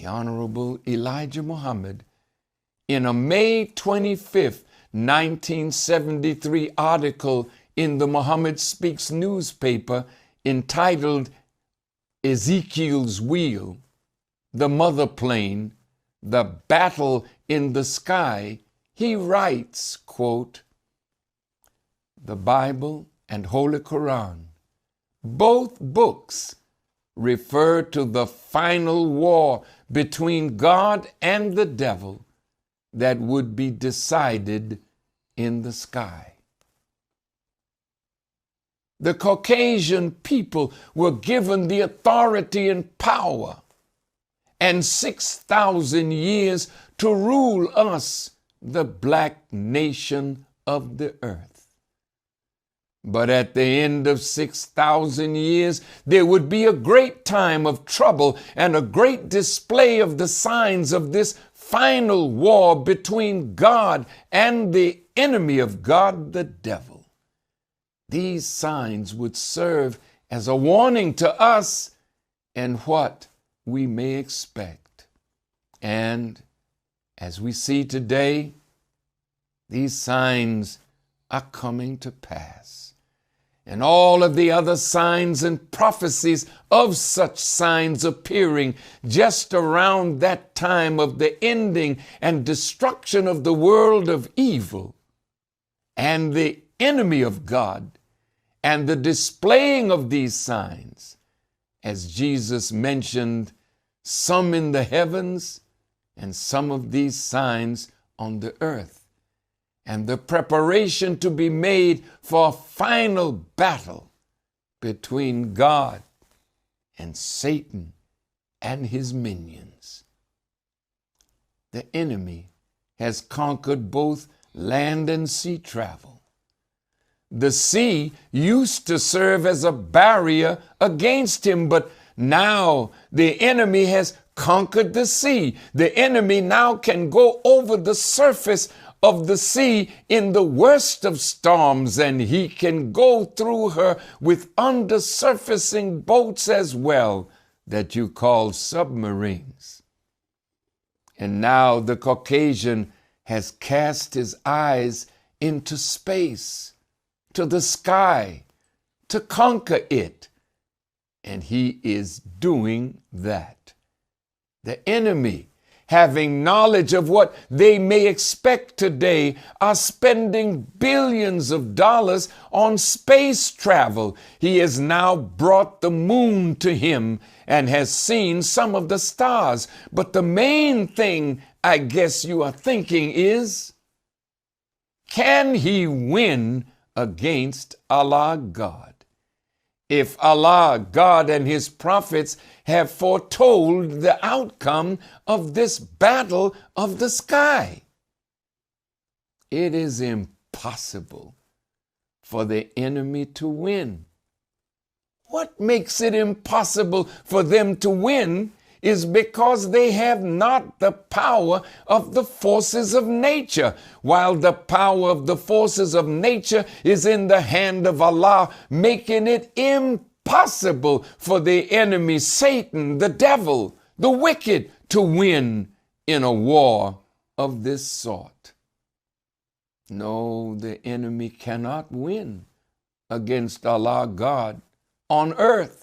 the Honorable Elijah Muhammad, in a May 25th, 1973 article in the Muhammad Speaks newspaper entitled Ezekiel's Wheel, the Mother Plane, the Battle in the Sky, he writes, quote, "The Bible and Holy Quran, both books refer to the final war between God and the devil that would be decided in the sky." The Caucasian people were given the authority and power and 6,000 years to rule us, the black nation of the earth. But at the end of 6,000 years, there would be a great time of trouble and a great display of the signs of this final war between God and the enemy of God, the devil. These signs would serve as a warning to us and what we may expect. And as we see today, these signs are coming to pass. And all of the other signs and prophecies of such signs appearing just around that time of the ending and destruction of the world of evil and the enemy of God, and the displaying of these signs, as Jesus mentioned, some in the heavens and some of these signs on the earth, and the preparation to be made for a final battle between God and Satan and his minions. The enemy has conquered both land and sea travel. The sea used to serve as a barrier against him, but now the enemy has conquered the sea. The enemy now can go over the surface of the sea in the worst of storms, and he can go through her with undersurfacing boats as well that you call submarines. And now the Caucasian has cast his eyes into space, to the sky, to conquer it. And he is doing that. The enemy, having knowledge of what they may expect today, are spending billions of dollars on space travel. He has now brought the moon to him and has seen some of the stars. But the main thing I guess you are thinking is, can he win against Allah God? If Allah God and his prophets have foretold the outcome of this battle of the sky, it is impossible for the enemy to win. What makes it impossible for them to win is because they have not the power of the forces of nature. While the power of the forces of nature is in the hand of Allah, making it impossible for the enemy, Satan, the devil, the wicked, to win in a war of this sort. No, the enemy cannot win against Allah God on earth.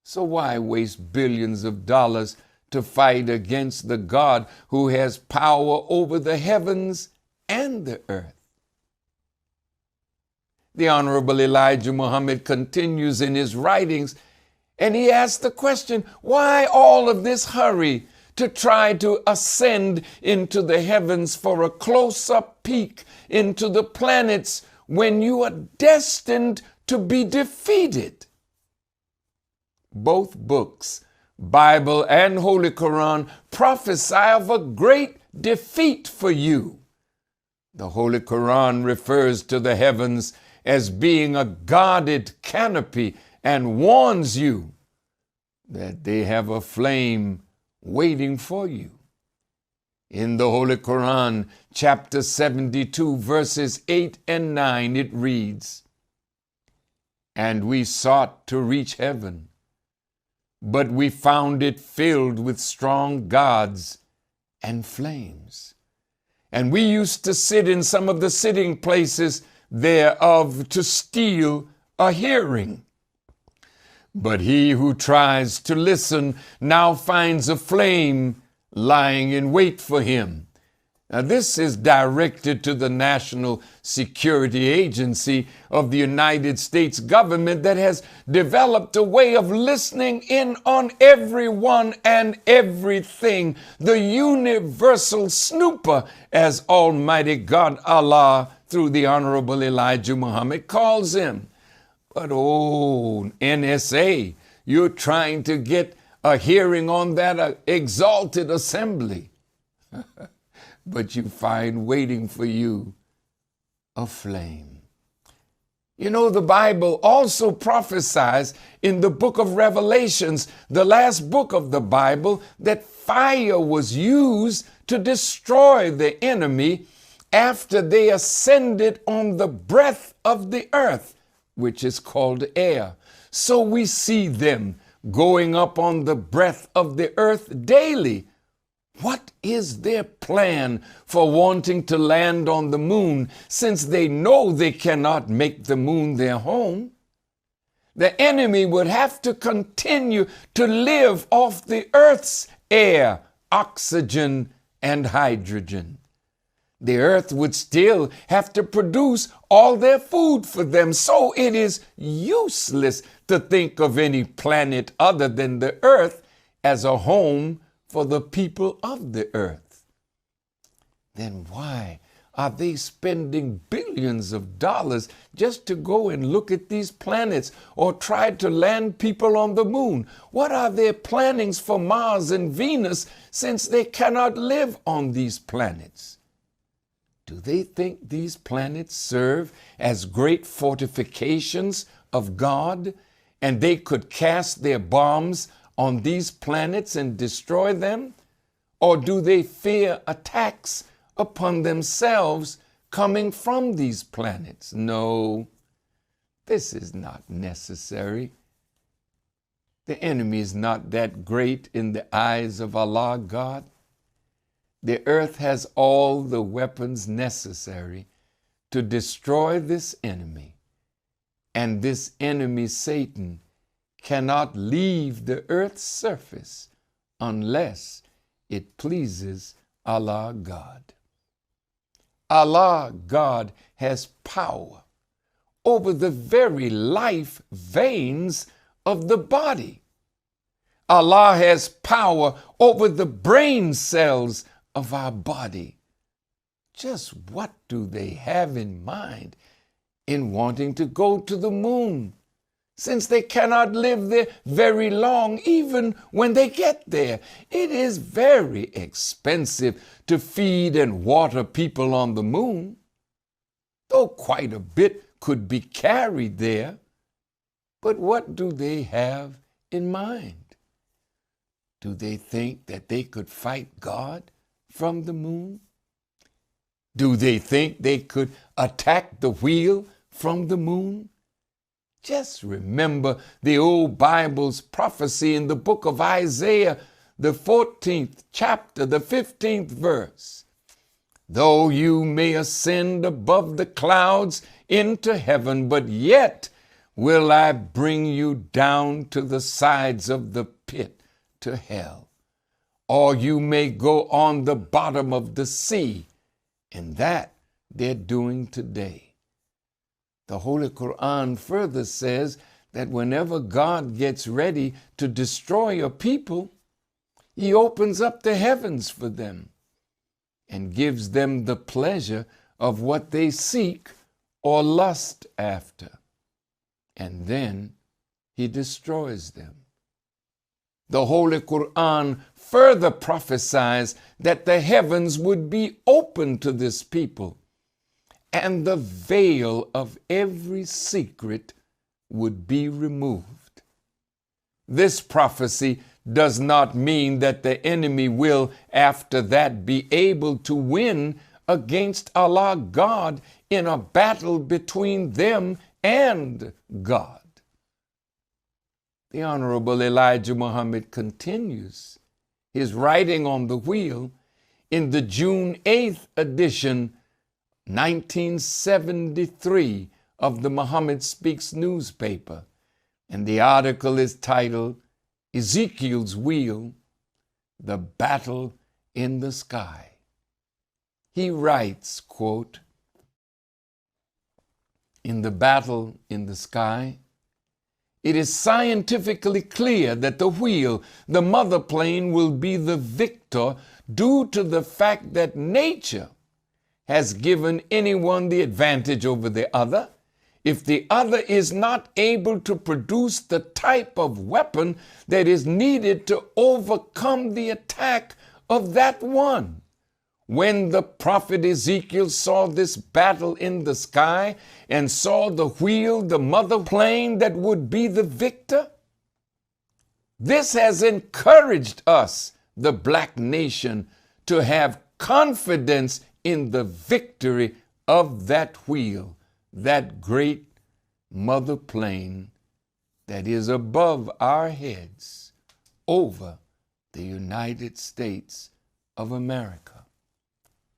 So why waste billions of dollars to fight against the God who has power over the heavens and the earth? The Honorable Elijah Muhammad continues in his writings, and he asks the question, why all of this hurry to try to ascend into the heavens for a close-up peek into the planets when you are destined to be defeated? Both books, Bible and Holy Quran, prophesy of a great defeat for you. The Holy Quran refers to the heavens as being a guarded canopy and warns you that they have a flame waiting for you. In the Holy Quran, chapter 72, verses 8 and 9, it reads, "And we sought to reach heaven, but we found it filled with strong gods and flames. And we used to sit in some of the sitting places thereof to steal a hearing. But he who tries to listen now finds a flame lying in wait for him. Now, this is directed to the National Security Agency of the United States government that has developed a way of listening in on everyone and everything. The universal snooper, as Almighty God Allah, through the Honorable Elijah Muhammad, calls him. But oh, NSA, you're trying to get a hearing on that exalted assembly. But you find waiting for you a flame. You know, the Bible also prophesies in the book of Revelations, the last book of the Bible, that fire was used to destroy the enemy after they ascended on the breath of the earth, which is called air. So we see them going up on the breath of the earth daily. What is their plan for wanting to land on the moon, since they know they cannot make the moon their home? The enemy would have to continue to live off the earth's air, oxygen, and hydrogen. The earth would still have to produce all their food for them, so it is useless to think of any planet other than the earth as a home for the people of the earth. Then why are they spending billions of dollars just to go and look at these planets or try to land people on the moon? What are their plannings for Mars and Venus, since they cannot live on these planets? Do they think these planets serve as great fortifications of God, and they could cast their bombs on these planets and destroy them? Or do they fear attacks upon themselves coming from these planets? No, this is not necessary. The enemy is not that great in the eyes of Allah God. The earth has all the weapons necessary to destroy this enemy, and this enemy, Satan, cannot leave the earth's surface unless it pleases Allah God. Allah God has power over the very life veins of the body. Allah has power over the brain cells of our body. Just what do they have in mind in wanting to go to the moon, since they cannot live there very long even when they get there? It is very expensive to feed and water people on the moon, though quite a bit could be carried there. But what do they have in mind? Do they think that they could fight God from the moon? Do they think they could attack the wheel from the moon? Just remember the old Bible's prophecy in the book of Isaiah, the 14th chapter, the 15th verse. Though you may ascend above the clouds into heaven, but yet will I bring you down to the sides of the pit, to hell. Or you may go on the bottom of the sea, and that they're doing today. The Holy Quran further says that whenever God gets ready to destroy a people, he opens up the heavens for them and gives them the pleasure of what they seek or lust after. And then he destroys them. The Holy Quran further prophesies that the heavens would be open to this people, and the veil of every secret would be removed. This prophecy does not mean that the enemy will, after that, be able to win against Allah God in a battle between them and God. The Honorable Elijah Muhammad continues his writing on the wheel in the June 8th edition, 1973, of the Muhammad Speaks newspaper, and the article is titled Ezekiel's Wheel, the Battle in the Sky. He writes, quote, "In the battle in the sky, it is scientifically clear that the wheel, the mother plane, will be the victor due to the fact that nature has given anyone the advantage over the other if the other is not able to produce the type of weapon that is needed to overcome the attack of that one. When the prophet Ezekiel saw this battle in the sky and saw the wheel, the mother plane that would be the victor, this has encouraged us, the black nation, to have confidence in the victory of that wheel, that great mother plane that is above our heads over the United States of America."